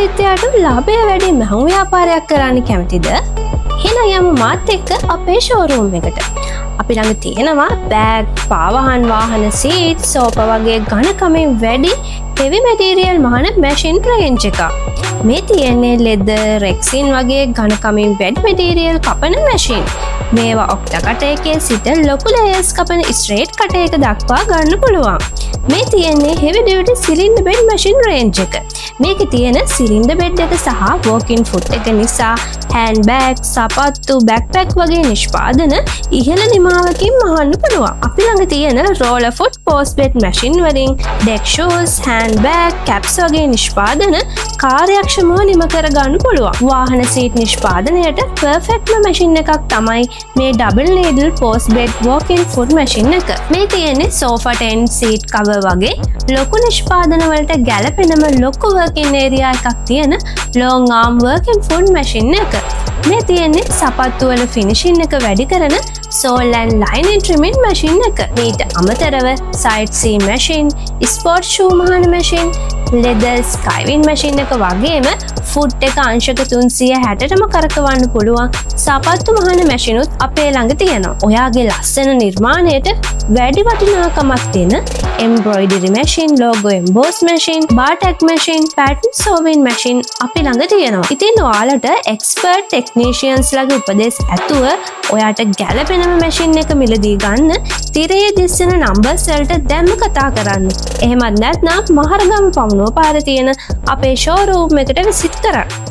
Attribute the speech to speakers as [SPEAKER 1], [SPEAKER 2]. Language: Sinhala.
[SPEAKER 1] මධ්‍යවිත්‍යයට ලාභය වැඩි මැහුම් ව්‍යාපාරයක් කරන්න කැමතිද? එහෙනම් යමු මාත් එක්ක අපේ ෂෝරූම් එකට. අපි ළඟ තියෙනවා බෑග්, පාවාහන් වාහන, සීට්, සෝපා වගේ ඝනකමින් වැඩි heavy material මහන මැෂින් රේන්ජ් එකක්. මේ තියෙන්නේ leather, rexin වගේ ඝනකමින් වැඩි material කපන මැෂින්. මේවා ඔක්ටා කටයකේ සිට ලොකු layers කපන straight කටයක දක්වා ගන්න පුළුවන්. මේ තියෙන්නේ heavy duty cylinder bed machine range එක. මේකේ තියෙන cylinder bed එක සහ walk-in foot එක නිසා handbag, සපත්තු, backpack වගේ නිෂ්පාදන ඉහළ නිමාවකින් මහන්න පුළුවන්. අපි ළඟ තියෙන roller foot post bed machine වලින් deck shoes, handbag, caps වගේ නිෂ්පාදන කාර්යක්ෂමව නිම කර ගන්න පුළුවන්. වාහන seat නිෂ්පාදනයට perfectම machine එකක් තමයි මේ double needle post bed walk-in foot machine එක. මේ තියෙන්නේ sofa tent, seat cover වගේ ලොකු නිෂ්පාදන වලට ගැලපෙනම ලොකු working area එකක් තියෙන long arm working foot machine එක. මේ තියෙන්නේ සපත්තු වල finishing එක වැඩි කරන sole and lining trimming machine එක. මේට අමතරව side seam machine, sport shoe මහන machine, leather skiving machine එක වගේම foot එක අංශක 360ටම කරකවන්න පුළුවන් සපත්තු මහන machine උත් අපේ ළඟ තියෙනවා. ඔයාගේ ලස්සන නිර්මාණයට වැඩි වටිනාකමක් දෙන embroidery machine, logo emboss machine, bar tack machine, pattern sewing machine අපි ළඟ තියෙනවා. ඉතින් ඔයාලට expert technicians ලගේ උපදෙස් ඇතුව ඔයාට ගැලපෙනම machine එක මිලදී ගන්න තිරයේ දිස්සන numbers වලට දැම්ම කතා කරන්න. එහෙමත් නැත්නම් මහරගම පමුණුව පාරේ තියෙන අපේ showroom එකට visit කරන්න.